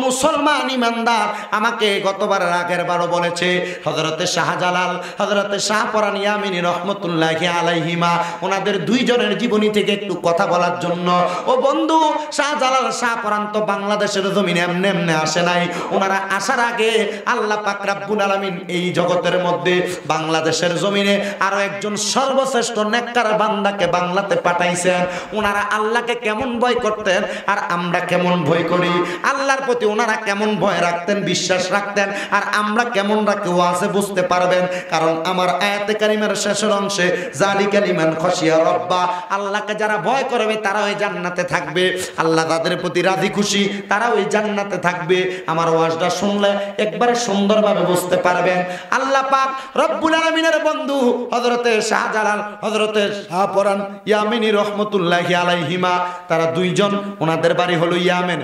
মুসলমান ইমানদার, আমাকে গতবারের আগের বারও বলেছে হযরতে শাহজালাল, হযরতে শাহপরান ইয়ামিনী রহমতুল্লাহি আলাইহিমা, ওনাদের দুইজনের জীবনী থেকে একটু কথা বলার জন্য। ও বন্ধু, শাহজালাল শাহপরান তো বাংলাদেশের জমিনে এমনি এমনি আসে নাই। ওনারা আসার আগে আল্লাহ পাক রব্বুল আলামিন এই জগতের মধ্যে বাংলাদেশের জমিনে আরো একজন সর্বশ্রেষ্ঠ নেককার বান্দাকে বাংলাতে পাঠাইছেন। ওনারা আল্লাহকে কেমন ভয় করতেন আর আমরা কেমন ভয় করি, আল্লাহর প্রতি ওনারা কেমন ভয় রাখতেন, বিশ্বাস রাখতেন, আর আমরা কেমন রাখি ওয়াজে বুঝতে পারবেন। কারণ আমার আয়াতে কারিমের শেষের অংশে যালিকা লিমান খাশিয়া রাব্বা, আল্লাহকে যারা ভয় করবে তারা ওই জান্নাতে থাকবে, আল্লাহ তাদের প্রতি রাজি খুশি তারা ওই জান্নাতে থাকবে। আমার ওয়াজটা শুনলে একবারে সুন্দরভাবে বুঝতে পারবেন। আল্লাহ পাক রব্বুল আলামিনের বন্ধু হযরতে শাহজালাল, হযরতে শাহপরান ইয়ামিনী রহমতুল্লাহি আলাইহিমা, তারা দুইজন, ওনাদের বাড়ি হলো ইয়ামেন।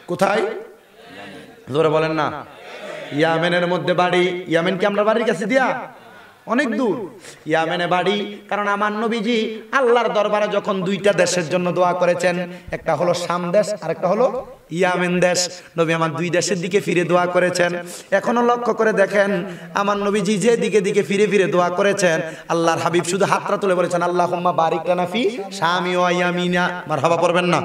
কোথায় জোরে বলেন না? ইয়ামেনের মধ্যে বাড়ি। ইয়ামেন কি আমরা বাড়ির কাছে দিয়া? অনেক দূর ইয়ামেনে বাড়ি। কারণ আমার নবীজি আল্লাহর দরবারে যখন দুইটা দেশের জন্য দোয়া করেছেন, একটা হলো শাম দেশ আর একটা হলো ইয়ামেন দেশ, নবী আমার দুই দেশের দিকে ফিরে দোয়া করেছেন। এখনো লক্ষ্য করে দেখেন আমার নবীজি যে দিকে দিকে ফিরে ফিরে দোয়া করেছেন, আল্লাহর হাবিব শুধু হাতটা তুলে বলেছেন আল্লাহুম্মা বারিক লানা ফি শামি ওয়া ইয়ামিনা, মারহাবা পড়বেন না?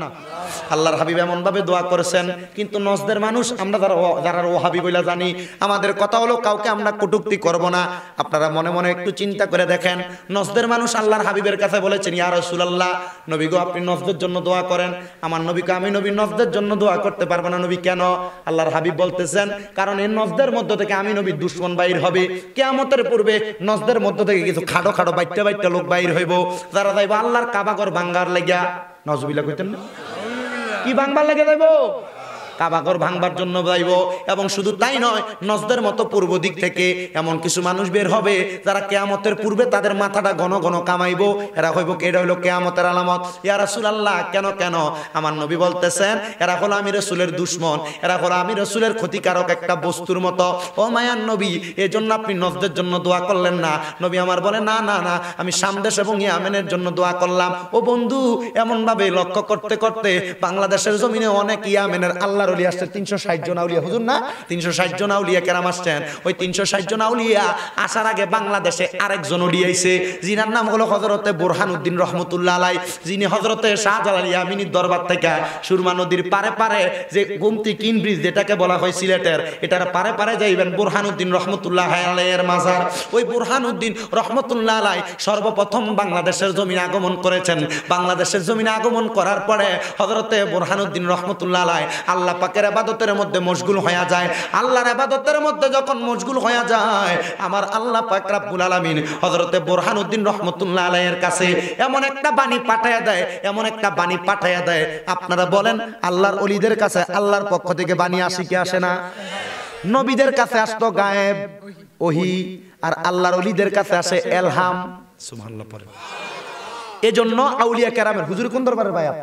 আল্লাহর হাবিব এমন ভাবে দোয়া করেছেন। কিন্তু নজদের মানুষ আমরা যারা ওয়াহাবি বইলা জানি, আমাদের কথা হলো কাউকে আমরা কটূক্তি করব না। আপনারা মনে মনে একটু চিন্তা করে দেখেন, নজদের মানুষ আল্লাহর হাবিবের কাছে বলেছেন ইয়া রাসূলুল্লাহ, নবী গো আপনি নজদের জন্য দোয়া করেন। আমার নবীকে আমি নবী নজদের জন্য দোয়া করতে পারবো না। নবী কেন? আল্লাহর হাবিব বলতেছেন কারণ এই নজদের মধ্য থেকে আমি নবীর দুশমন বাইর হবে। কিয়ামতের পূর্বে নজদের মধ্য থেকে কিছু খাড়ো খাড়ো বাইট্টা বাইট্টা লোক বাইর হইব, যারা যাইব আল্লাহর কাবাঘর ভাঙ্গার লাগিয়া। নজবিল্লাহ কইতেন না? কি ভাঙবার লাগে যাইব? কাবাঘর ভাঙবার জন্য যাইব। এবং শুধু তাই নয়, নজদের মতো পূর্ব দিক থেকে এমন কিছু মানুষ বের হবে যারা কিয়ামতের পূর্বে তাদের মাথাটা ঘন ঘন কামাইবো। এরা হইব কি? এটা হইলো কিয়ামতের আলামত। ইয়া রাসূলুল্লাহ কেন কেন? আমার নবী বলতেছেন এরা হলো আমি রাসূলের দুশমন, এরা হলো আমি রাসূলের ক্ষতিকারক একটা বস্তুর মতো। ও মায়ার নবী, এজন্য আপনি নজদের জন্য দোয়া করলেন না? নবী আমার বলে না না না, আমি শাম দেশ এবং ইয়ামেনের জন্য দোয়া করলাম। ও বন্ধু, এমন ভাবে লক্ষ্য করতে করতে বাংলাদেশের জমিনে অনেক ইয়ামেনের আল্লাহ 360 জন আউলিয়া, হুজুর না 360 জন আউলিয়া কেরাম আসছেন। ওই 360 জন আউলিয়া আসার আগে বাংলাদেশে আরেকজন উলিয়া আইছে, যিনার নাম হলো হযরতে বুরহানুদ্দিন রহমতুল্লাহ আলাই, যিনি হযরতে শাহজালাল ইয়ামিনীর দরবার থেকে সুরমা নদীর পারে পারে যে গোমতী কিন ব্রিজ যেটাকে বলা হয় সিলেটের, এটার পারে পারে যাইবেন বুরহানুদ্দিন রহমতুল্লাহ আলাইয়ের মাজার। ওই বুরহানুদ্দিন রহমতুল্লাহ আলাই সর্বপ্রথম বাংলাদেশের জমিনে আগমন করেছেন। বাংলাদেশের জমিনে আগমন করার পরে হযরতে বুরহানুদ্দিন রহমতুল্লাহ আলাই আল্লাহ পাকের ইবাদতের মধ্যে মশগুল হয়ে যায়। আল্লাহর ইবাদতের মধ্যে যখন মশগুল হয়ে যায়, আমার আল্লাহ পাক রব্বুল আলামিন হযরতে বুরহানুদ্দিন রহমতুল্লাহ আলাইহির কাছে এমন একটা বাণী পাঠায়া দেয়, এমন একটা বাণী পাঠায়া দেয়। আপনারা বলেন আল্লাহর ওলিদের কাছে আল্লাহর পক্ষ থেকে বাণী আসে কি আসে না? নবীদের কাছে আসতো গায়েব ওহী, আর আল্লাহর ওলিদের কাছে আসে এলহাম। সুবহানাল্লাহ পড়ে। এজন্য আউলিয়া কেরামের হুজুর কোন দরবারের বায়াত?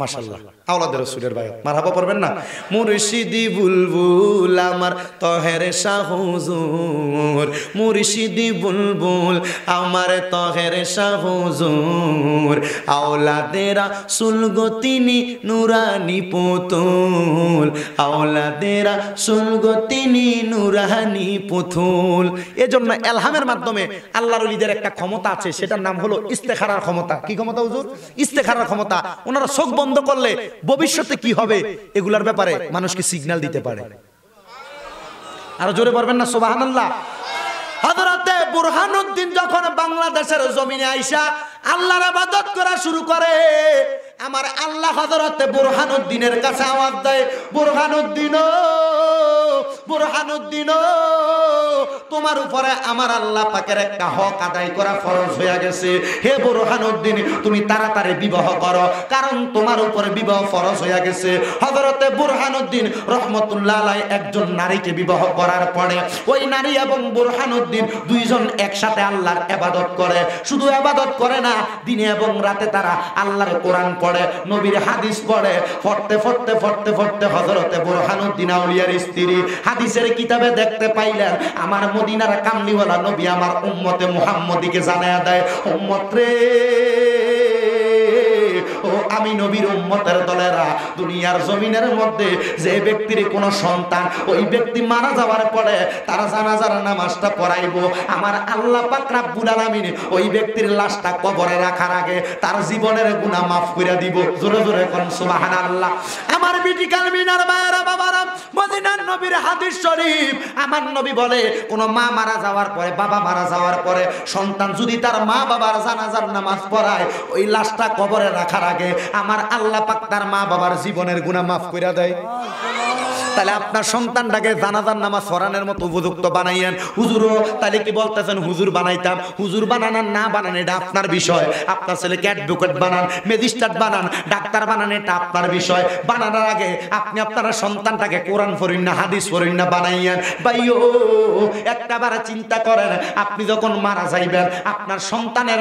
মাশাআল্লাহ, আওলাদের রাসূলের বায়াত। মারহাবা পড়বেন না? মুর্শিদি বুলবুল আমার তহের শাহ হুজুর, মুর্শিদি বুলবুল আমার তহের শাহ হুজুর, আওলাদের রাসূল গো তিনি নুরানি পুতুল, আওলাদের রাসূল গো তিনি নুরানি পুতুল। এজন্য এলহামের মাধ্যমে আল্লাহর ওলিদের একটা ক্ষমতা আছে, সেটার নাম হলো ইস্তেখারার ক্ষমতা। কি ক্ষমতা হুজুর? ইস্তেখারার ক্ষমতা। ওনারা চোখ বন্ধ করলে ভবিষ্যতে কি হবে এগুলার ব্যাপারে মানুষকে সিগন্যাল দিতে পারে। আরো জোরে বলবেন না সুবহানাল্লাহ? হযরতে বুরহানুদ্দিন যখন বাংলাদেশের জমিনে আইসা আল্লাহর ইবাদত করা শুরু করে, আমার আল্লাহ হযরতে বুরহানুদ্দিনের কাছে আওয়াজ দেয়, বুরহানুদ্দিন বুরহানুদ্দিন, তোমার উপরে আমার আল্লাহ পাকের একটা হক আদায় করা ফরজ হয়ে গেছে। হে বুরহানুদ্দিন, তুমি তাড়াতাড়ি বিবাহ করো, কারণ তোমার উপরে বিবাহ ফরজ হয়ে গেছে। হযরতে বুরহানুদ্দিন রহমতুল্লাহ আলাইহি একজন নারীকে বিবাহ করার পরে ওই নারী এবং বুরহানুদ্দিন দুইজন একসাথে আল্লাহর ইবাদত করে। শুধু ইবাদত করে না, দিনে এবং রাতে তারা আল্লাহর কোরআন পড়ে, নবীর হাদিস পড়ে। পড়তে পড়তে পড়তে পড়তে হযরতে বুরহানুদ্দিন আউলিয়ার স্ত্রী হাদিসের কিতাবে দেখতে পাইলেন আমার মদিনার কামলিওয়ালা নবী আমার উম্মতে মুহাম্মদীকে জানায়া দেয়, উম্মত রে, ও আমি নবীর উম্মতের দলেরা, দুনিয়ার জমিনের মধ্যে যে ব্যক্তির কোনো সন্তান ওই ব্যক্তি মারা যাওয়ার পরে তারা জানাজার নামাজটা পড়াইবো, আমার আল্লাহ পাক রব্বুল আলামিন ওই ব্যক্তির লাশটা কবরে রাখার আগে তার জীবনের গুনাহ মাফ করে দিব। জোরে জোরে কোন সুবহানাল্লাহ। আমার বিটি কালমিনার মায়েরা বাবারা, মদিনার নবীর হাদিস শরীফ, আমার নবী বলে কোন মা মারা যাওয়ার পরে, বাবা মারা যাওয়ার পরে সন্তান যদি তার মা বাবার জানাজার নামাজ পড়ায়, ওই লাশটা কবরে রাখার আগে আমার আল্লাহ পাক তার মা বাবার জীবনের গুনাহ মাফ করে দেয়। তাহলে আপনার সন্তানটাকে জানাজার নামাজ পড়ানোর মতো উপযুক্ত বানাইয়েন। হুজুরও তাহলে কি বলতেছেন হুজুর বানাইতাম? হুজুর বানান না বানান এটা আপনার বিষয়। আপনার ছেলেকে অ্যাডভোকেট বানান, ম্যাজিস্ট্রেট বানান, ডাক্তার বানান, এটা আপনার বিষয়। বানানোর আগে আপনি আপনার সন্তানটাকে কোরআন পড়েন না, হাদিস পড়েন না বানাইয়েন। ভাইও একটাবার চিন্তা করেন, আপনি যখন মারা যাইবেন আপনার সন্তানের,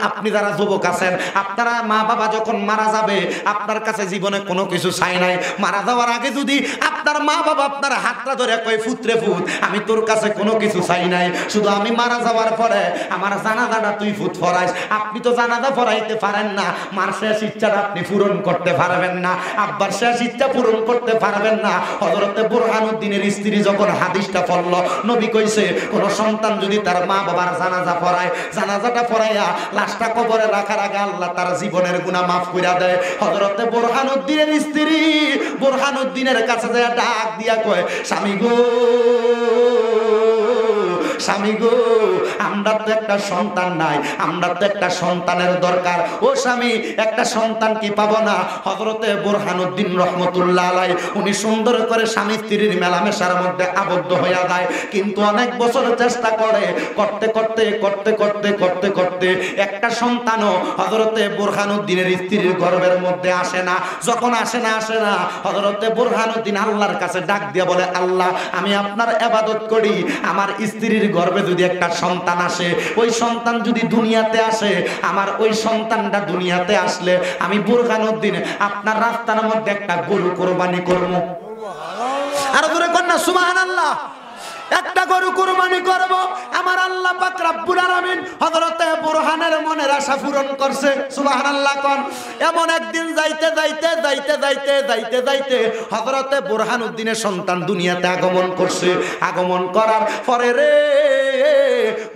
আপনি যারা যুবক আছেন, আপনারা মা বাবা যখন মারা যাবে আপনার কাছে জীবনে কোনো কিছু চাই নাই। মারা যাওয়ার আগে যদি আপনার মা বাবা আপনার হাতটা ধরে কয় পুত্রে পুত আমি তোর কাছে কোনো কিছু চাই নাই, শুধু আমি মারা যাওয়ার পরে আমার জানাজাটা তুই ফুট ফরাইস, আপনি তো জানাজা ফরাইতে পারেন না, মার শেষ ইচ্ছাটা আপনি পূরণ করতে পারবেন না, আব্বার শেষ ইচ্ছা পূরণ করতে পারবেন না। হযরতে বুরহানুদ্দিনের স্ত্রী যখন হাদিসটা পড়ল, নবী কইছে কোন সন্তান যদি তার মা বাবার জানাজা পড়ায়, জানাজাটা পড়াইয়া লাশটা কবরে রাখার আগে আল্লাহ তার জীবনের গুনাহ মাফ কইরা দেয়। হযরতে বুরহানুদ্দিনের স্ত্রী বুরহানুদ্দিনের কাছে যায় ডাক দিয়া কয়, স্বামী গো, স্বামী গো, আমরা তো একটা সন্তান নাই, আমরা তো একটা সন্তানের দরকার। ও স্বামী, একটা সন্তান কি পাবো না? হযরতে বুরহানুদ্দিন রহমতুল্লাহ আলাইহি উনি সুন্দর করে স্বামী স্ত্রীর মেলামেশার মধ্যে আবদ্ধ হয়ে যায়, কিন্তু অনেক বছর চেষ্টা করে, করতে করতে করতে করতে করতে করতে একটা সন্তানও হযরতে বুরহানুদ্দিনের স্ত্রীর গর্ভের মধ্যে আসে না। যখন আসে না হযরতে বুরহানুদ্দিন আল্লাহর কাছে ডাক দিয়ে বলে, আল্লাহ আমি আপনার ইবাদত করি, আমার স্ত্রীর গর্ভে যদি একটা সন্তান আসে, ওই সন্তান যদি দুনিয়াতে আসে, আমার ওই সন্তানটা দুনিয়াতে আসলে আমি বুরহানুদ্দিন আপনার রাস্তার মধ্যে একটা গরু কোরবানি করব। আর ধরে কন্যা সুবহানাল্লাহ, একটা গরু কুরবানি করব। আমার আল্লাহ পাক রব্বুল আলামিন হযরতে বুরহানের মনের আশা পূরণ করছে। সুবহানাল্লাহ কোন। এমন একদিন যাইতে যাইতে যাইতে যাইতে যাইতে যাইতে হযরতে বুরহানুদ্দিনের সন্তান দুনিয়াতে আগমন করছে। আগমন করার পরে রে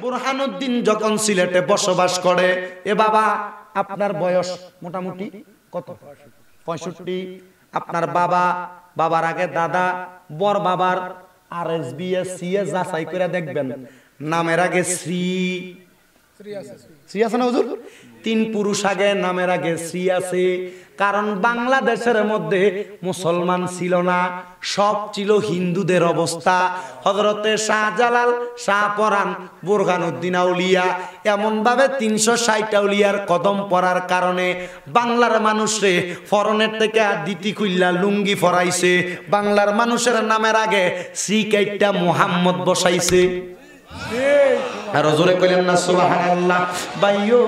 বুরহানুদ্দিন যখন সিলেটে বসবাস করে, এ বাবা আপনার বয়স মোটামুটি কত? 65। আপনার বাবা, বাবার আগে দাদা, বড় বাবার RSBS CS যাচাই করে দেখবেন, নামের আগে শ্রী আছে না হুজুর? 3 পুরুষ আগে নামের আগে শ্রী আছে। কারণ বাংলাদেশের মধ্যে মুসলমান ছিল না, সব ছিল হিন্দুদের অবস্থা। হযরতে শাহজালাল, শাহপরান, বুরহানুদ্দিন আউলিয়া এমন ভাবে 360 আউলিয়ার কদম পড়ার কারণে বাংলার মানুষে ফরনের থেকে দিতি খুইল্লা লুঙ্গি ফরাইছে। বাংলার মানুষের নামের আগে শ্রী কাইটা মুহাম্মদ বসাইছে। আর জোরে কইলেন না সুবহানাল্লাহ। ভাইও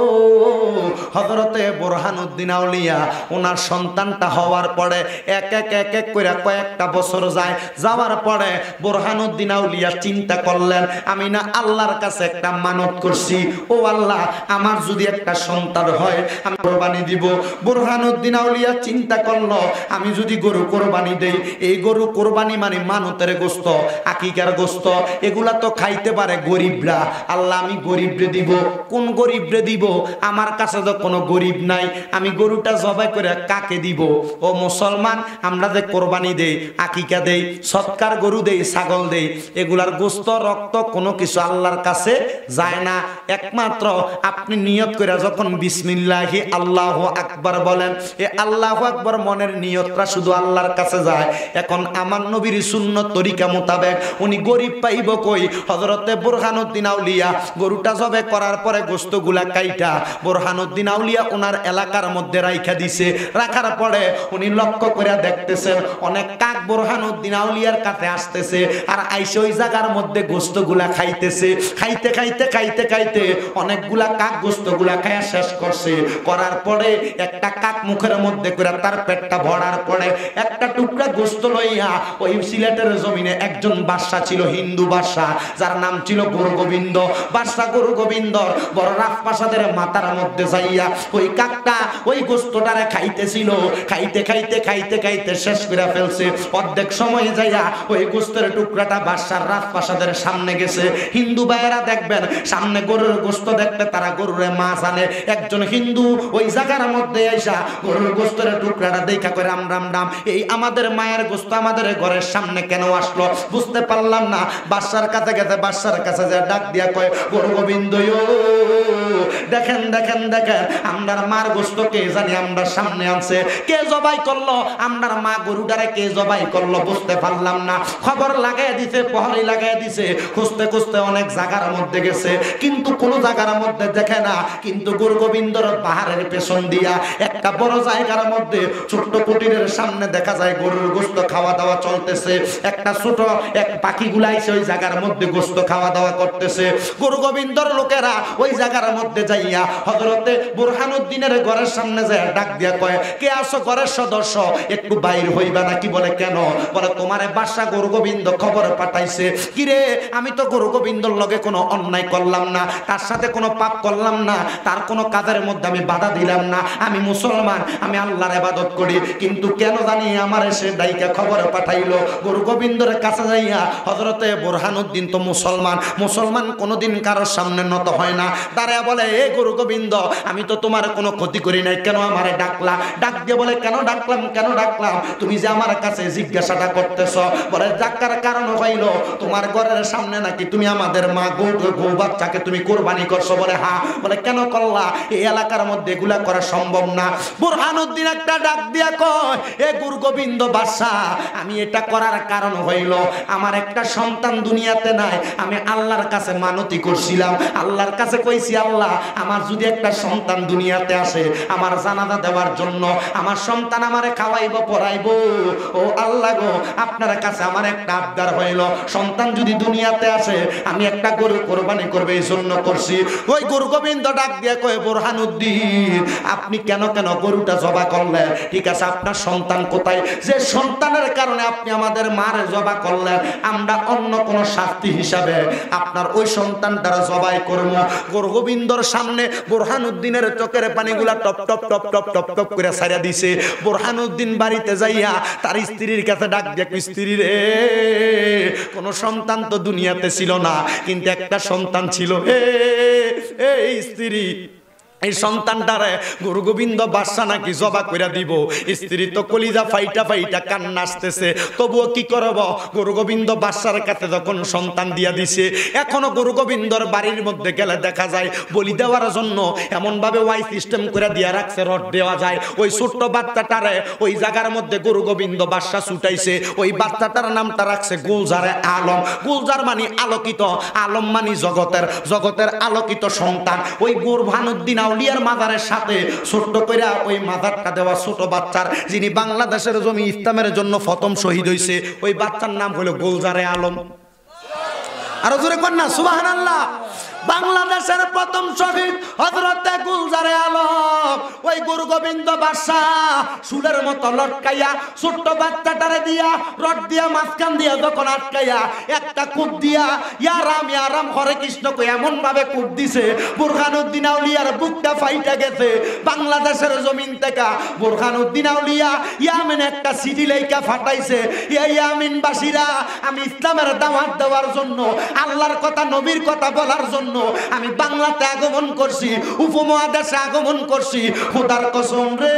হযরতে বুরহানুদ্দিন আউলিয়া ওনার সন্তানটা হওয়ার পরে এক এক এক এক করে কয়েকটা বছর যায়। যাওয়ার পরে বুরহানুদ্দিন আউলিয়া চিন্তা করলেন, আমি না আল্লাহর কাছে একটা মানত করছি, ও আল্লাহ আমার যদি একটা সন্তান হয় আমি কোরবানি দিব। বুরহানুদ্দিন আউলিয়া চিন্তা করলো, আমি যদি গরু কোরবানি দেই, এই গরু কোরবানি মানে মানতের গোশত, আকিকার গোশত, এগুলা তো খাইতে পারে গরিবরা। আল্লাহ আমি গরিবরে দিব। কোন গরিবরে দিব? আমার কাছে তো কোনো গরিব নাই, আমি গরুটা জবাই করে কাকে দিব? ও মুসলমান, আমরা যে কোরবানি দেই, আকিকা দেই, সৎকার গরু দেই, ছাগল দেই, এগুলার গোশত রক্ত কোনো কিছু আল্লাহর কাছে যায় না। একমাত্র আপনি নিয়ত করে যখন বিসমিল্লাহি আল্লাহু আকবার বলেন, এ আল্লাহু আকবার মনের নিয়তটা শুধু আল্লাহর কাছে যায়। এখন আমার নবীর সুন্নত তরিকা মোতাবেক উনি গরিব পাইব কই? হযরতে বুরহানুদ্দিন আউলিয়া গরুটা জবে করার পরে গোশতগুলা কাইটা বুরহানুদ্দিন আউলিয়া ওনার এলাকার মধ্যে রাইখা দিছে। রাখার পরে উনি লক্ষ্য করে দেখতেছেন অনেক কাক বুরহানুদ্দিন আউলিয়ার কাছে আসতেছে, আর আইসে ওই জায়গার মধ্যে গোশতগুলা খাইতেছে। খাইতে খাইতে খাইতে খাইতে অনেকগুলা কাক গোশতগুলা খাইয়া শেষ করছে। করার পরে একটা কাক মুখের মধ্যে করে তার পেটটা ভরার পরে একটা টুকরা গোশত লইয়া ওই সিলেটের জমিনে একজন বাদশা ছিল, হিন্দু বাদশা, যার নাম ছিল গোরগোবিন্দ। বাদশা গুরু গোবিন্দর বড় রাজপ্রাসাদের মাথার মধ্যে যাইয়া ওই কাকটা ওই গোস্তটারে খাইতেছিল। খাইতে খাইতে খাইতে খাইতে শেষ করে ফেলছে। অর্ধেক সময় যাইয়া ওই গোস্তের টুকরাটা বাদশার রাজপ্রাসাদের সামনে গেছে। হিন্দু ভাইয়েরা দেখবেন সামনে গরুর গোস্ত দেখতে তারা গরুরে মাছ আনে। একজন হিন্দু ওই জায়গার মধ্যে আইসা গরুর গোস্তের টুকরাটা দেখা করে রাম রাম রাম, এই আমাদের মায়ের গোস্ত আমাদের ঘরের সামনে কেন আসলো বুঝতে পারলাম না। বাদশার কাছে গেছে, বাদশার কাছে যে ডাক দিয়া কয়, গুরু গোবিন্দ দেখেন দেখেন দেখেন আমরার মার গোস্ত কে জানি আমরা সামনে আনছে, কে জবাই করলো আমরার মা গরুটারে কে জবাই করলো বুঝতে পারলাম না। খবর লাগাই দিছে, প্রহরী লাগাই দিছে, খুঁজতে খুঁজতে অনেক জায়গার মধ্যে গেছে কিন্তু কোন জায়গার মধ্যে দেখে না। কিন্তু গুরু গোবিন্দর পাহাড়ের পেছন দিয়া একটা বড় জায়গার মধ্যে ছোট্ট কুটিরের সামনে দেখা যায় গরুর গোস্ত খাওয়া দাওয়া চলতেছে। একটা ছোট এক পাখিগুলা এসে ওই জায়গার মধ্যে গোস্ত খাওয়া দাওয়া করতেছে। গুরু গোবিন্দর লোকেরা ওই জায়গার মধ্যে যাইয়া হযরতে বুরহানুদ্দিনের ঘরের সামনে যায় ডাক দিয়া কয়, কে আসো ঘরের সদস্য, একটু বাইর হইবা নাকি? বলে কেন? বলে তোমারে বাদশা গুরু গোবিন্দ খবর পাঠাইছে। কিরে, আমি তো গুরু গোবিন্দর লগে কোনো অন্যায় করলাম না, তার সাথে কোনো পাপ করলাম না, তার কোনো কাজের মধ্যে আমি বাধা দিলাম না, আমি মুসলমান, আমি আল্লাহর ইবাদত করি, কিন্তু কেন জানি আমার এসে ডাইকা খবর পাঠাইলো। গুরু গোবিন্দর কাছে যাইয়া হযরতে বুরহানুদ্দিন তো মুসলমান, মুসলমান কোনোদিন কারোর সামনে নত হয় না, দাঁড়ায় বলে, এ গুরু গোবিন্দ আমি তো তোমার কোনো ক্ষতি করি নাই, কেন আমারে ডাকলা? ডাক দিয়ে বলে, কেন ডাকলাম কেন ডাকলাম? তুমি যে আমার কাছে জিজ্ঞাসাটা করতেছ, বলে ডাকার কারণ হইল তোমার ঘরের সামনে নাকি তুমি আমাদের মা গো বাচ্চাকে তুমি কোরবানি করছো। বলে হ্যাঁ। বলে কেন করলা? এই এলাকার মধ্যে এগুলা করা সম্ভব না। বুরহানুদ্দিন একটা ডাক দিয়া কয়, এ গুরু গোবিন্দ বাদশা, আমি এটা করার কারণ হইল আমার একটা সন্তান দুনিয়াতে নাই, আমি আল্লাহর কাছে মানতি করছিলাম, আল্লাহর কাছে কইছি, আল্লাহ আমার যদি একটা সন্তান দুনিয়াতে আসে আমার জানাজা দেওয়ার জন্য, আমার সন্তান আমারে খাওয়াইব পড়াইব, ও আল্লাহ গো আপনার কাছে আমার একটা আবদার হইল, সন্তান যদি দুনিয়াতে আসে আমি একটা গরু কোরবানি করবে, এই জন্য করছি। ওই গুরু গোবিন্দ ডাক দিয়ে কয়, বুরহানুদ্দিন আপনি কেন কেন গরুটা জবা করলেন? ঠিক আছে, আপনার সন্তান কোথায়? যে সন্তানের কারণে আপনি আমাদের মারে জবা করলেন, আমরা অন্য কোন শাস্তি হিসাবে আপনার ওই সন্তানটারা জবাই করব। গুরু গোবিন্দর সামনে বুরহানুদ্দিনের চোখের পানিগুলা টপ টপ টপ টপ টপ টপ করে ছাড়া দিছে। বুরহানুদ্দিন বাড়িতে যাইয়া তার স্ত্রীর কাছে ডাক দিয়ে, স্ত্রী রে, কোন সন্তান তো দুনিয়াতে ছিল না, কিন্তু একটা সন্তান ছিল। এই স্ত্রী, এই সন্তানটারে গুরু গোবিন্দ বাদশা নাকি জবা কইরা দিব। স্ত্রী তো কলিজা ফাইটা ফাইটা কান্না আসতেছে, তবুও কি করব? গুরু গোবিন্দ বাদশার কাছে যখন সন্তান দিয়া দিছে, এখনো গুরু গোবিন্দর বাড়ির মধ্যে গেলে দেখা যায় বলি দেওয়ার জন্য এমন ভাবে ওয়াই সিস্টেম করে দিয়া রাখছে, রড দেওয়া যায়। ওই ছোট্ট বাচ্চাটারে ওই জায়গার মধ্যে গুরু গোবিন্দ বাদশা ছুটাইছে। ওই বাচ্চাটার নামটা রাখছে গুলজারে আলম। গুলজার মানে আলোকিত, আলম মানে জগতের, জগতের আলোকিত সন্তান। ওই বুরহানুদ্দিন আউলিয়ার মাজারের সাথে ছোট্ট কইরা ওই মাজারটা দেওয়া ছোট বাচ্চার, যিনি বাংলাদেশের জমি ইসলামের জন্য প্রথম শহীদ হইছে, ওই বাচ্চার নাম হলো গুলজারে আলম। আরো জোরে কর না সুবহানাল্লাহ। বাংলাদেশের প্রথম শহীদ হযরতে গুলজারে আলম। ওই গুরু গোবিন্দ বাদশা সুলের মতো লটকাইয়া ছোট্ট বাচ্চাটারে দিয়া রড দিয়া মাঝখান দিয়া যখন আটকাইয়া একটা কুট দিয়া ইয়া রাম হরে কৃষ্ণ কই এমন ভাবে কুট দিছে, বুরহানুদ্দিন আউলিয়ার বুকটা ফাইটা গেছে। বাংলাদেশের জমিন থেকে বুরহানুদ্দিন আউলিয়া ইয়ামেন একটা সিটি লেখা ফাটাইছে, ইয়ামিন বাসীরা, আমি ইসলামের দাওয়াত দেওয়ার জন্য, আল্লাহর কথা নবীর কথা বলার জন্য আমি বাংলাতে আগমন করছি, উপমহাদেশে আগমন করছি। খোদার কসম রে,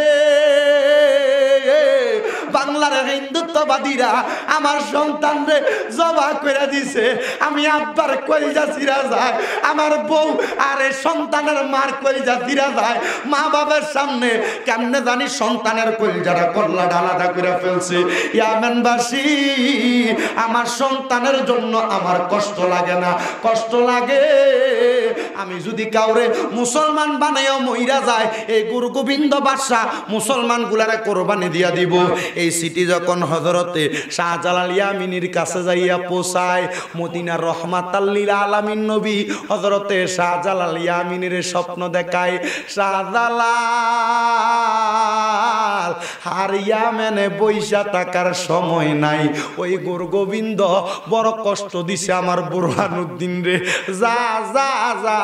বাংলার হিন্দুত্ববাদীরা আমার সন্তান রে জবা করে দিছে। আমি আব্বার কলিজা ছিঁড়া যায়, আমার বউ আর এই সন্তানের মার কলিজা ছিঁড়া যায়। মা বাবার সামনে কেমনে জানি সন্তানের কলিজাটা কল্লা আলাদা করে ফেলছে। ইয়ামেনবাসী, আমার সন্তানের জন্য আমার কষ্ট লাগে না? কষ্ট লাগে। আমি যদি কাউরে মুসলমান বানাইও মইরা যায়, এই গুরু গোবিন্দ বাদশা মুসলমান গুলারে কোরবানি দিয়া দিব। এই সিটি যখন হযরতে শাহজালাল ইয়ামিনীর কাছে যাইয়া পৌঁছায়, মদিনার রহমাতাল লিল আলামিন নবী হযরতে শাহজালাল ইয়ামিনীর স্বপ্ন দেখায়। শাহজালাল শাহজালাল আর ইয়ামেনে বৈশা টাকার সময় নাই। ওই গোবিন্দ বড় কষ্ট দিছে আমার বুরহানুদ্দিন রে, যা যা যা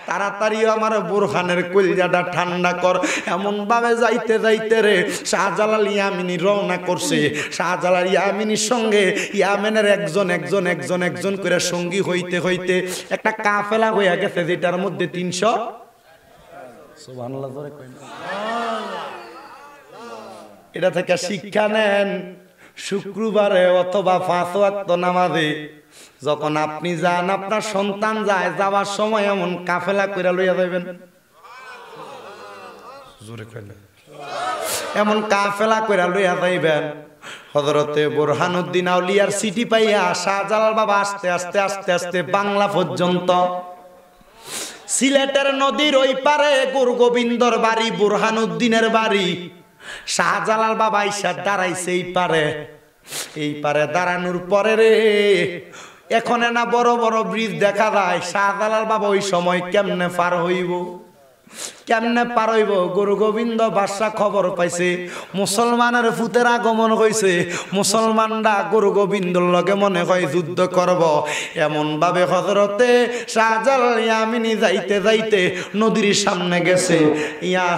তাড়াতাড়ি আমার বুরহানের কলিজাটা ঠান্ডা কর। এমন ভাবে যাইতে যাইতে রে শাহজালাল ইয়ামিনী রওনা করছে। শাহজালাল ইয়ামিনীর সঙ্গে ইয়ামেনের একজন একজন একজন একজন করে সঙ্গী হইতে হইতে একটা কাফেলা হইয়া গেছে, যেটার মধ্যে 300 সুবহানাল্লাহ জোরে কই না। এটা থেকে শিক্ষা নেন, শুক্রবারে অথবা 5 ওয়াক্ত নামাজে যখন আপনি যান, আপনার সন্তান যায়, যাওয়ার সময় এমন কাফেলা কইরা লইয়া যাবেন, জোরে কই না, এমন কাফেলা কইরা লইয়া যাইবেন। হযরতে বুরহানুদ্দিন আউলিয়ার সিটি পাইয়া শাহজালাল বাবা আস্তে আস্তে আস্তে আস্তে বাংলা পর্যন্ত, সিলেটের নদীর ওই পারে গোবিন্দর বাড়ি, বুরহানুদ্দিনের বাড়ি। শাহজালাল বাবা আইসা দাঁড়াইছে এই পারে দাঁড়ানোর পরে রে এখন না বড় বড় ব্রিজ দেখা যায়। শাহজালাল বাবা ওই সময় কেমনে পার হইব, কেমনে পার হইব? গোবিন্দ বাদশা খবর পাইছে মুসলমানের ভূতের আগমন হইছে, মুসলমানরা গোবিন্দর লগে মনে হয় যুদ্ধ করব। এমন ভাবে হযরতে শাহজালাল ইয়ামিনী যাইতে যাইতে নদীর সামনে গেছে।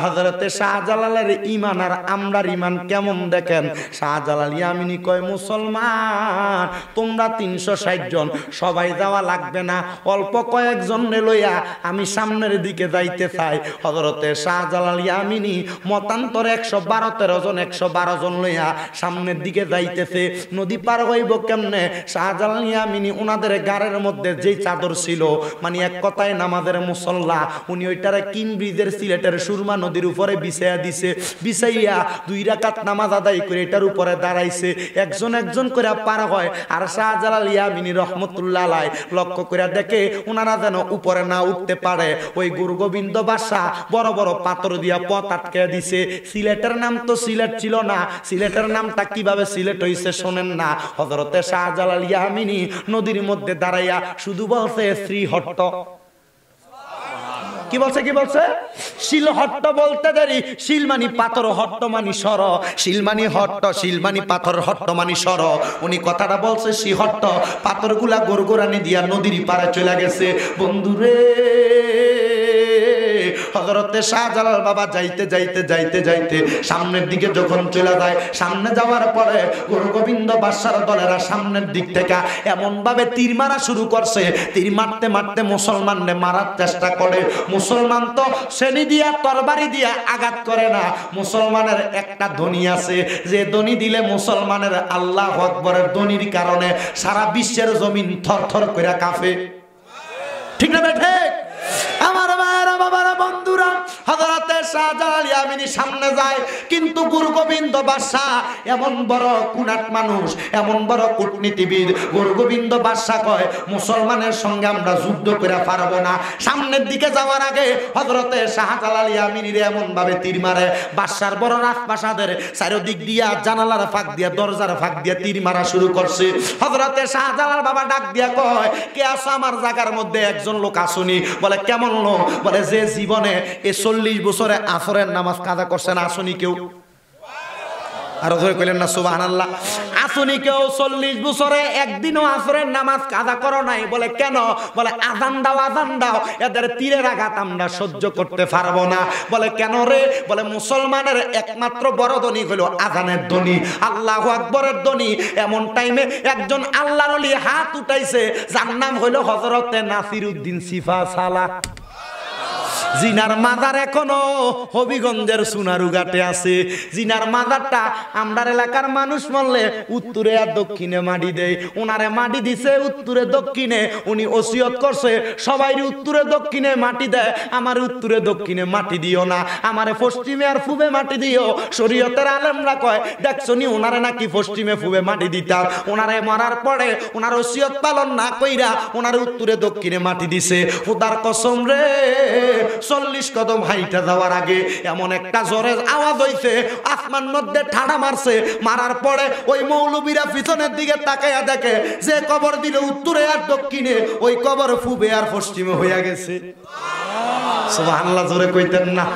হযরতে শাহজালালের ঈমান আর আমরার ঈমান কেমন দেখেন। শাহজালাল ইয়ামিনী কয়, মুসলমান তোমরা 360 জন, সবাই যাওয়া লাগবে না, অল্প কয়েকজন লইয়া আমি সামনের দিকে যাইতে চাই। হযরতে শাহজালাল ইয়ামিনী মতান্তরে 112 জন 112 জন লইয়া সামনের দিকে যাইতেছে। নদী পার হইব কেমনে? শাহজালাল ইয়ামিনী উনাদের গাড়ের মধ্যে যেই চাদর ছিল, মানে এক কথায় নামাজের মুসল্লা, উনি ওইটারে কিন ব্রিজের সিলেটের সুরমা নদীর উপরে বিছাইয়া দিছে। বিছাইয়া 2 রাকাত নামাজ আদায় করে এটার উপরে দাঁড়াইছে। একজন একজন করে পার হয়। আর শাহজালাল ইয়ামিনী রহমতুল্লাহ আলাইহি লক্ষ্য করে দেখে ওনারা যেন উপরে না উঠতে পারে। ওই গোবিন্দ বাদশা বড় বড় পাথর দিয়া পথ আটকে দিছে। সিলেটের নাম তো সিলেট ছিল না, সিলেটের নামটা কিভাবে সিলেট হইছে শোনেন না। হযরতে শাহজালাল ইয়ামিনী নদীর মধ্যে দাঁড়াইয়া শুধু বলছে শ্রীহট্ট। কি বলছে? কি বলছে? শিলহট্ট বলতে দেরি, শিলমানি পাথর, হট্ট মানি সর, শিলমানি হট্ট, শিলমানি পাথর, হট্ট মানি সর। উনি কথাটা বলছে শ্রীহট্ট। পাথরগুলা গোরগোরানি দিয়া নদীর পারে চলে গেছে। বন্ধুরে হযরতে শাহজালাল বাবা যাইতে যাইতে যাইতে যাইতে সামনের দিকে যখন চলে যায়, সামনে যাওয়ার পরে গোবিন্দ বাদশার দলেরা সামনের দিক থেকে এমন ভাবে তীর মারা শুরু করছে। তীর মারতে মারতে মুসলমানরে মারার চেষ্টা করে। মুসলমান তো শ্রেণী দিয়া তরবারি দিয়া আঘাত করে না। মুসলমানের একটা ধ্বনি আছে, যে ধ্বনি দিলে মুসলমানের আল্লাহু আকবরের ধ্বনির কারণে সারা বিশ্বের জমিন থরথর করে কাঁপে। ঠিক না বেঠে? আমার মায়েরা বাবারা বন্ধুরা, হযরতে শাহজালাল ইয়ামিনী সামনে যায়, কিন্তু গোবিন্দ বাদশা এমন বড় কুনাট মানুষ, এমন বড় কূটনীতিবিদ। গোবিন্দ বাদশা কয়, মুসলমানের সঙ্গে আমরা যুদ্ধ করে পারবো না। সামনের দিকে যাওয়ার আগে হযরতে শাহজালাল ইয়ামিনীর এমন ভাবে তীর মারে, বাদশার বড় রাজপ্রাসাদের চারিদিক দিয়া জানালার ফাঁক দিয়া দরজার ফাঁক দিয়া তীর মারা শুরু করছে। হযরতে শাহজালাল বাবা ডাক দিয়া কয়, কে আছো আমার জায়গার মধ্যে? একজন লোক আসুনি। বলে কেমন লোক? বলে যে জীবনে 40 বছরে আসরের নামাজ কাজা করছে না, আসুনি কেউ? আরো ধরে কইলেন না সুবহানাল্লাহ। আসুনি কেউ 40 বছরে একদিনও আসরের নামাজ কাজা করো নাই। বলে কেন? বলে আযান দাও, আযান দাও, এদের তীরের আঘাত আমরা সহ্য করতে পারবো না। বলে কেন রে? বলে মুসলমানের একমাত্র বড় ধ্বনি হলো আযানের ধ্বনি, আল্লাহু আকবরের ধ্বনি। এমন টাইমে একজন আল্লাহর ওলি হাত উঠাইছে, যার নাম হলো হযরতে নাসিরউদ্দিন সিফা সালাহ। জিনার মাজার এখনো হবিগঞ্জের সোনারুঘাটে আছে। জিনার মাজারটা আমরার এলাকার মানুষ মরলে উত্তরে আর দক্ষিণে মাটি দেয়। ওনারে মাটি দিছে উত্তরে দক্ষিণে। উনি ওসিয়ত করছে সবাই উত্তরে দক্ষিণে মাটি দেয়, আমার উত্তরে দক্ষিণে মাটি দিও না, আমারে পশ্চিমে আর পূবে মাটি দিও। শরীয়তের আলেমরা কয়, দেখছনি ওনারে নাকি পশ্চিমে পূবে মাটি দিতাম। ওনারে মরার পরে ওনার ওসিয়ত পালন না কইরা ওনার উত্তরে দক্ষিণে মাটি দিছে। খোদার কসম রে, 40 কদম হাইটা যাওয়ার আগে এমন একটা জোরে আওয়াজ হইছে, আসমান মধ্যে ঠাড়া মারছে। মারার পরে ওই মৌলবীরা পিছনের দিকে তাকাইয়া দেখে যে কবর দিল উত্তরে আর দক্ষিণে, ওই কবর পূবে আর পশ্চিমে হইয়া গেছে। সুবহানাল্লাহ জোরে কইতেন না?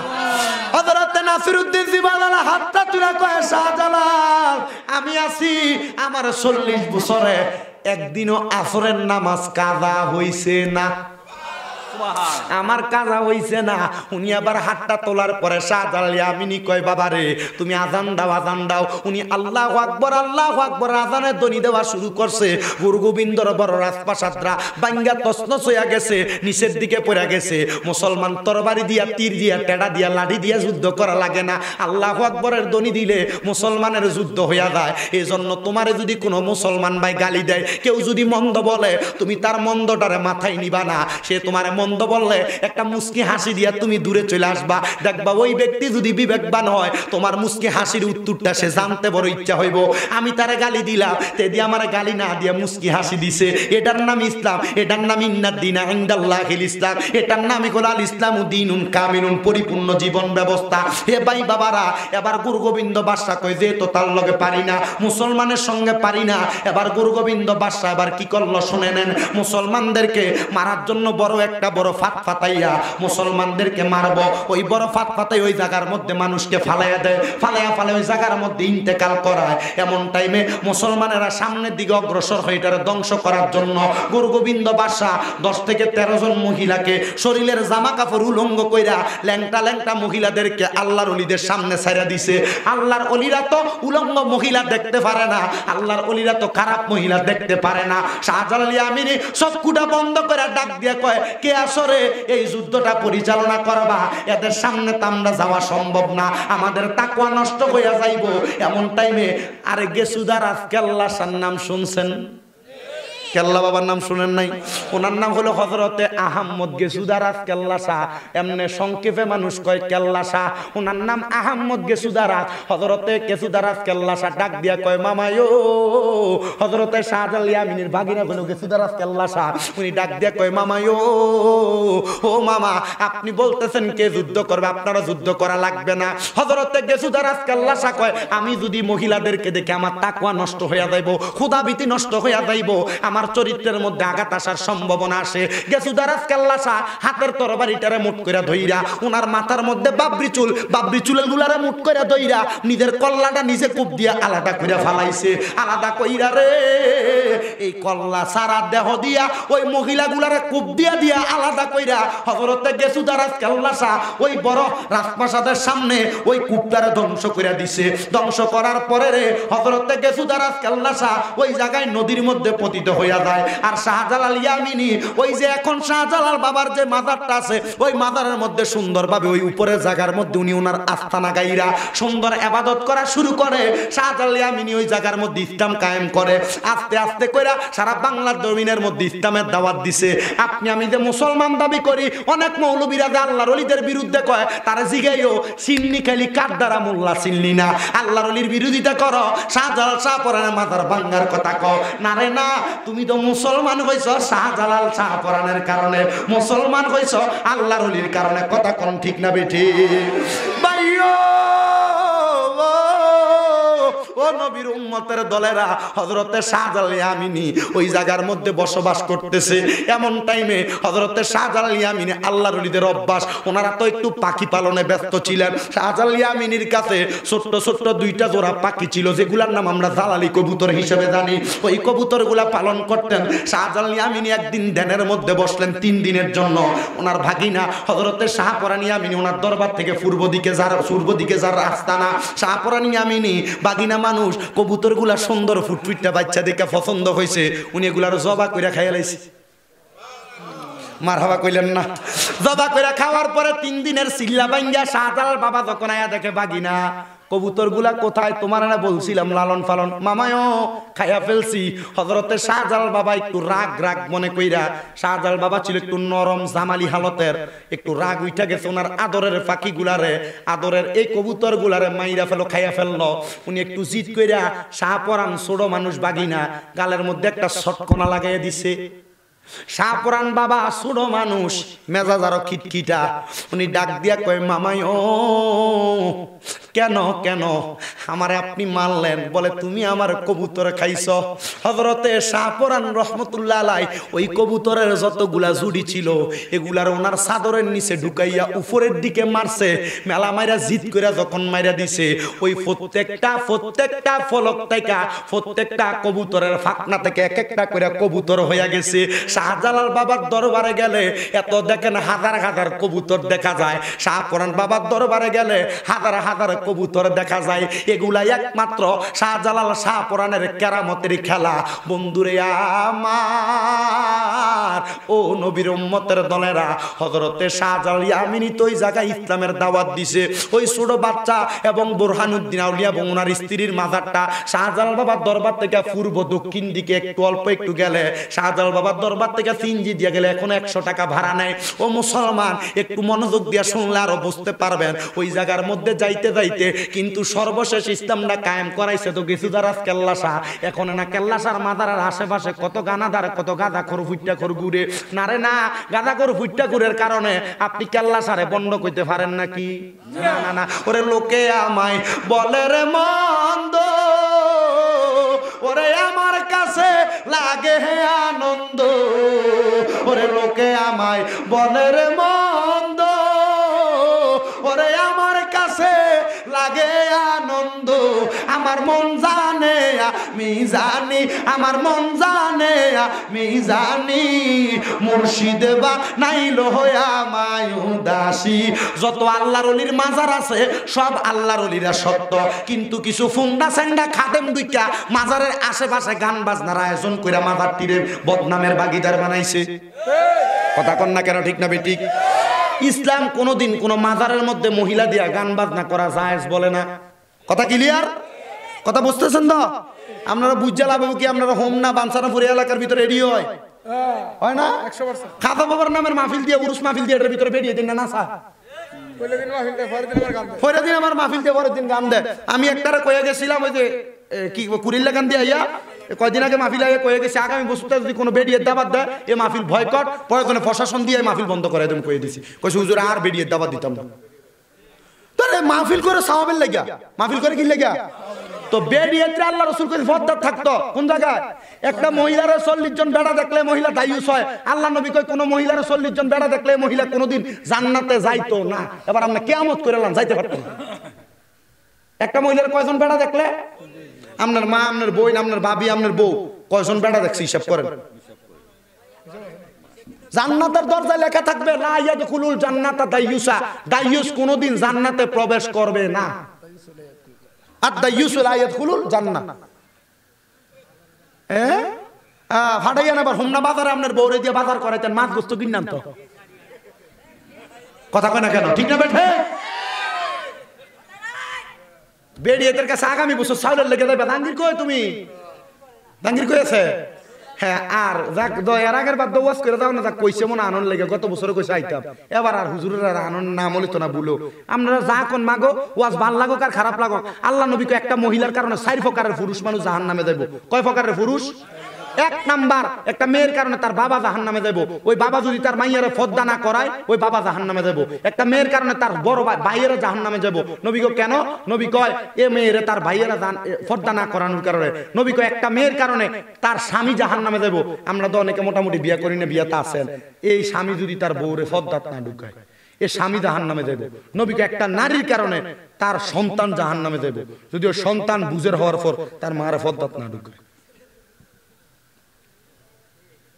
হযরতে নাসিরউদ্দিন জিবালালা হাতটা তুলে কয় শাহজালাল আমি আছি আমার 40 বছরে একদিনও আসরের নামাজ কাজা হইছে না, আমার কাজা হইছে না। উনি আবার হাতটা তোলার পরে শাহজালাল ইয়ামিনী কয় বাবা রে তুমি আজান দাও আজান দাও। উনি আল্লাহু আকবার আজানের ধ্বনি দেওয়া শুরু করছে। গুরু গোবিন্দর বড় রাজপ্রাসাদরা বাঙ্গা তছনছ হইয়া গেছে, নিচের দিকে পড়ে গেছে। মুসলমান তরবারি দিয়া তীর দিয়া টেডা দিয়া লাঠি দিয়া যুদ্ধ করা লাগে না, আল্লাহু আকবরের ধ্বনি দিলে মুসলমানের যুদ্ধ হইয়া যায়। এই জন্য তোমারে যদি কোনো মুসলমান ভাই গালি দেয়, কেউ যদি মন্দ বলে, তুমি তার মন্দটারে মাথায় নিবা না। সে তোমার মন্দ বললে একটা মুস্কি হাসি দিয়া তুমি দূরে চলে আসবা। দেখবা ওই ব্যক্তি যদি বিবেকবান হয়, তোমার মুস্কি হাসির উত্তরটা সে জানতে বড় ইচ্ছা হইব। আমি তারে গালি দিলাম, তে দিয়ে আমার গালি না দিয়া মুস্কি হাসি দিছে। এটার নাম ইসলাম, এটার নাম ইন্নাদ্দিনা ইনদাল্লাহিল ইসলাম, এটার নাম হলো আল ইসলামু দীনুন কামিলুন, পরিপূর্ণ জীবন ব্যবস্থা। হে ভাই বাবারা, এবার গুরু গোবিন্দ বাদশা কই যে তো তার লগে পারি না, মুসলমানের সঙ্গে পারি না। এবার গুরু গোবিন্দ বাদশা এবার কি করলো শুনে নেন। মুসলমানদেরকে মারার জন্য বড় একটা বড় ফাত ফাতাইয়া মুসলমানদেরকে মারবো, ওই বড় ফাত ফাতাই ওই জায়গার মধ্যে মানুষকে ফালাইয়া দেয়, ফালাইয়া ওই জায়গার মধ্যে ইন্তেকাল করায়। এমন টাইমে মুসলমানেরা সামনের দিকে অগ্রসর হয়ে এটারে ধ্বংস করার জন্য গুরু গোবিন্দ বাদশা 10 থেকে 13 জন মহিলাকে শরীরের জামা কাপড় উলঙ্গ কইরা ল্যাংটা ল্যাংটা মহিলাদেরকে আল্লাহর ওলিদের সামনে ছাইরা দিছে। আল্লাহর ওলিরা তো উলঙ্গ মহিলা দেখতে পারে না, আল্লাহর ওলিরা তো খারাপ মহিলা দেখতে পারে না। শাহজালাল ইয়ামিনী চক্ষুটা বন্ধ করে ডাক দিয়ে কয় কে আসরে এই যুদ্ধটা পরিচালনা করবা? এদের সামনে তো আমরা যাওয়া সম্ভব না, আমাদের তাকওয়া নষ্ট হইয়া যাইব। এমন টাইমে আরে গেসুদার কেল্লা শাহর নাম শুনছেন? কেল্লা বাবার নাম শুনেন নাই? ওনার নাম হলো হযরতে আহমদ গেসুদারাজ কেল্লা শাহ, এমনি সংক্ষেপে মানুষ কয় কেল্লা শাহ। ওনার নাম আহমদ গেসুদারাজ। হযরতে গেসুদারাজ কেল্লা শাহ ডাক দিয়া কয় মামায়ো, হযরতে শাহজালাল ইয়ামিনীর ভাগিনা হলো গেসুদারাজ কেল্লা শাহ। উনি ডাক দিয়া কয় মামায়ো, ও মামা আপনি বলতেছেন কে যুদ্ধ করবে, আপনারা যুদ্ধ করা লাগবে না। হযরতে গেসুদারাজ কেল্লা শাহ কয় আমি যদি মহিলাদেরকে দেখে আমার তাকওয়া নষ্ট হইয়া যাইব, খোদাভীতি নষ্ট হইয়া যাইব, আমার চরিত্রের মধ্যে আঘাত আসার সম্ভাবনা আসে। গেসুদারাজ কেল্লা শাহ হাতের তরবারিটারে মুট কইরা ধইরা ওনার মাথার মধ্যে বাবরি চুলের গুলারে মুট কইরা ধইরা নিজের কল্লাটা নিজে কূপ দিয়া আলাদা কইরা ফালাইছে। আলাদা কইরা রে এই কল্লা সারা দেহ দিয়া ওই মহিলাগুলারে কূপ দিয়া দিয়া আলাদা কইরা হযরতে গেসুদারাজ কেল্লা শাহ ওই বড় রাজপ্রাসাদের সামনে ওই কূপটারে ধ্বংস কইরা দিছে। ধ্বংস করার পরে রে হযরতে গেসুদারাজ কেল্লা শাহ ওই জায়গায় নদীর মধ্যে পতিত হইয়া যায়। আর শাহজালাল ইয়ামিনী ওই যে এখন শাহজালাল বাবার যে মাজারটা আছে ওই মাজারের মধ্যে সুন্দরভাবে ওই উপরের জায়গার মধ্যে উনি ওনার আস্তানা গাইরা সুন্দর ইবাদত করা শুরু করে। শাহজালাল ইয়ামিনী ওই জায়গার মধ্যে ইসলাম কায়েম করে। আস্তে আস্তে কইরা সারা বাংলার জমিনের মধ্যে ইসলামের দাওয়াত দিছে। আপনি আমি যে মুসলমান দাবি করি, অনেক মৌলবীরা যে আল্লাহর ওলিদের বিরুদ্ধে কয়, তারা জিগাইও সিন্নি খালি কার দ্বারা মোল্লা চিনলি না, আল্লাহর ওলির বিরোধিতা করো, শাহজালাল শাহপরানের মাথার ভাঙ্গার কথা কও না রে না। তুমি তো মুসলমান হইছ শাহজালাল শাহপরানের কারণে, মুসলমান হইছ আল্লাহর ওলির কারণে। কথা কোন ঠিক না বেঠি ভাইও? ও নবীর উম্মতের দলেরা, হযরতে শাহজালাল ইয়ামিনী ওই জায়গার মধ্যে বসবাস করতেছে। এমন টাইমে হযরতে শাহজালাল ইয়ামিনী আল্লাহর ওলিদের অভ্যাস, ওনারা তো একটু পাখি পালনে ব্যস্ত ছিলেন। শাহজালাল ইয়ামিনীর কাছে ছোট্ট ছোট্ট 2টা জোড়া পাখি ছিল, যেগুলার নাম আমরা জালালি কবুতর হিসেবে জানি। ওই কবুতরগুলা পালন করতেন। শাহজালাল ইয়ামিনী একদিন ধ্যানের মধ্যে বসলেন 3 দিনের জন্য। ওনার ভাগিনা হযরতে শাহপরান ইয়ামিনী ওনার দরবার থেকে পূর্ব দিকে যার আস্তানা। শাহপরান ইয়ামিনী ভাগিনা মানুষ, কবুতরগুলা সুন্দর ফুটফুটটা বাচ্চা দেখে পছন্দ হয়েছে, উনি এগুলার জবা কইরা খাইয়া লাইছে। মারহাবা কইলেন না? জবা কইরা খাওয়ার পরে 3 দিনের সিল্লা ভাঙ্গা শাহজালাল বাবা যখন আয়া দেখে বাগিনা কবুতরগুলা কোথায়, তোমার না বলছিলাম লালন পালন, মামায়ও খাইয়া ফেলছি। হযরতে শাহজালাল বাবা একটু রাগ মনে কইরা, শাহজালাল বাবা ছিল একটু নরম জামালি হালতের, একটু রাগ উঠা গেছে ওনার আদরের পাখিগুলারে, আদরের এই কবুতরগুলারে মাইরা ফেলো, খাইয়া ফেললো। উনি একটু জিদ কইরা শাহপরান ছোট মানুষ বাগিনা গালের মধ্যে একটা শটকনা লাগাইয়া দিছে। শাহপুরান বাবা ছোট মানুষ, মেজাজ আরো খিটখিটা। উনি ডাক দিয়া কয়, মামাই ও কেন কেন আমারে আপনি মারলেন? বলে তুমি আমার কবুতর খাইছ। হযরতে শাহপুরান রহমতুল্লাহ আলাই ওই কবুতরের যতগুলা জুড়ি ছিল এগুলার ওনার চাদরের নিচে ঢুকাইয়া উপরের দিকে মারছে। মেলা মাইরা জিত করে যখন মাইরা দিছে, ওই প্রত্যেকটা ফলক থেকে প্রত্যেকটা কবুতরের ফাকনা থেকে এক একটা করে কবুতর হইয়া গেছে। শাহজালাল বাবার দরবারে গেলে এত দেখেন হাজার হাজার কবুতর দেখা যায়, শাহপুরান বাবার দরবারে গেলে হাজার হাজার কবুতর দেখা যায়। এগুলা একমাত্র শাহজালাল শাহপুরানের কেরামতের খেলা। বন্ধুরে আমার, ও নবীর উম্মতের দলেরা, হযরতে শাহজালাল ইয়ামিনী তো ওই জায়গায় ইসলামের দাওয়াত দিছে। ওই ছোট বাচ্চা এবং বুরহানুদ্দিন আউলিয়া এবং ওনার স্ত্রীর মাজারটা শাহজালাল বাবার দরবার থেকে পূর্ব দক্ষিণ দিকে একটু অল্প একটু গেলে, শাহজালাল বাবার দরবার থেকে সিনজি দিয়ে গেলে এখন 100 টাকা ভাড়া নেয়। ও মুসলমান, একটু মনোযোগ দিয়ে শুনলে আরো বুঝতে পারবেন। ওই জায়গার মধ্যে যাইতে যাইতে কিন্তু সর্বশেষ ইসলামটা কায়েম করাইছে তো গেসুদারাজ কেল্লাশা। এখন না কেল্লাশার মাদারের আশেপাশে কত গানাদার, কত গাদা খর ফুইটা খর ঘুরে না রে না, গাদা খর ফুইটা ঘুরের কারণে আপনি কেল্লাশারে বন্ধ করতে পারেন নাকি? না না না, ওরে লোকে আমায় বলে রে মন্দ, ওরে আমার কাছে লাগে হে আনন্দ। ওরে লোকে আমায় বলে রে মন্দ, ওরে আমার কাছে লাগে আনন্দ। আমার মন জানে আমি জানি, আমার মন জানে আমি জানি, মুর্শিদ বা নাইলো হয়া মায়ুদাসী। যত আল্লাহর ওলির মাজার আছে সব আল্লাহর ওলিরা সত্য, কিন্তু কিছু ফুন্ডা সেন্ডা খাদেম দুইটা মাজারের আশেপাশে গান বাজনার আয়োজন করে মাজারটিরে বদনামের ভাগিদার বানাইছে। কথা কন না কেন, ঠিক না বেঠিক? ইসলাম কোনোদিন কোন মাজারের মধ্যে মহিলা দিয়া গান বাজনা করা জায়েজ বলে না। কথা ক্লিয়ার? কথা বুঝতেছেন তো? আপনারা বুঝা লাভ কি আপনারা হোম না বানসারাপুর এলাকার ভিতরে রেডি হয় না? 100% খাতা বাবার নামের মাহফিল দিয়ে, উরুস মাহফিল দিয়ে এটার ভিতরে বেরিয়ে দিন না নাসা। পরের দিন আমার মাহফিল দিয়ে পরের দিন গান দেয়। আমি একটারে কয়ে গেছিলাম ওই যে কি কুড়িল্লা গান দিয়ে আইয়া কয়দিন আগে মাহফিল আগে কয়ে গেছি আগামী বছরটা যদি কোনো বেরিয়ে দাবাত দেয় এ মাহফিল ভয়কট, পরে কোনো প্রশাসন দিয়ে মাহফিল বন্ধ করে একদম কয়ে দিছি। কইছে হুজুর আর বেরিয়ে দাবাত দিতাম না। তাহলে মাহফিল করে সাওয়াবের লাগিয়া, মাহফিল করে কি লাগিয়া? তো বেরিয়েতে আল্লাহ রাসূল কইছে ফরদার থাকতো কোন জায়গায়? একটা মহিলার 40 জন বেড়া দেখলে মহিলা দায়ুস হয়। আল্লাহ নবী কয় কোন মহিলার 40 জন বেড়া দেখলে মহিলা কোনোদিন জান্নাতে যাইতো না। এবার আমরা কিয়ামত কইরালাম যাইতে পারতো না। একটা মহিলার কয়জন বেড়া দেখলে? আপনার মা, আপনার বোন, আপনার ভাবি, আপনার বউ কয়জন বেড়া দেখছে হিসাব করেন। জান্নাতের দরজায় লেখা থাকবে লা ইয়াদখুলুল জান্নাতা দাইয়ুসা, দাইয়ুস কোনোদিন জান্নাতে প্রবেশ করবে না। আদ-দাইয়ুসু লা ইয়াদখুলুল জান্নাহ। ফাটাইয়া না হোমনা বাজারে আপনার বউরে দিয়ে বাজার করাইতেন, মাছ গোস্ত কিনলাম তো। কথা কয় না কেন, ঠিক না বেঠে? বেরিয়েদের কাছে আগামী বছর চাউলের লেগে যাবে। দাঙ্গির কই তুমি? দাঙ্গির কইছে? হ্যাঁ, আর যাক এর আগের বার দোয়াজ করে দাও না, যাক কইছে মনে আনন্দ লেগে, গত বছরে কইছে আইতাম। এবার আর হুজুরের আর আনন্দ নাম হলিত না বলো। আপনারা যা কোন মাগো, ওয়াজ ভাল লাগো আর খারাপ লাগো, আল্লাহ নবীকে একটা মহিলার কারণে 4 প্রকারের পুরুষ মানুষ জাহান্নামে যাইব। কয় প্রকারের পুরুষ? 1 নাম্বার, একটা মেয়ের কারণে তার বাবা জাহান্নামে যাইব। ওই বাবা যদি তার মাইয়ারে ফর্দা না করায় ওই বাবা জাহান্নামে যাইব। একটা মেয়ের কারণে তার বড় ভাইয়েরা জাহান্নামে যাইব। নবী কয় কেন? নবী কয় এ মেয়েরে তার ভাইয়েরা ফর্দা না করানোর কারণে। নবী কয় একটা মেয়ের কারণে তার স্বামী জাহান্নামে যাইব। আমরা তো অনেকে মোটামুটি বিয়া করি না, বিয়াতে আছেন, এই স্বামী যদি তার বউরে ফর্দাত না ঢুকায় এ স্বামী জাহান্নামে যাইব। নবী কয় একটা নারীর কারণে তার সন্তান জাহান্নামে যাইব, যদিও সন্তান বুঝের হওয়ার পর তার মারে ফর্দাত না ঢুকায়।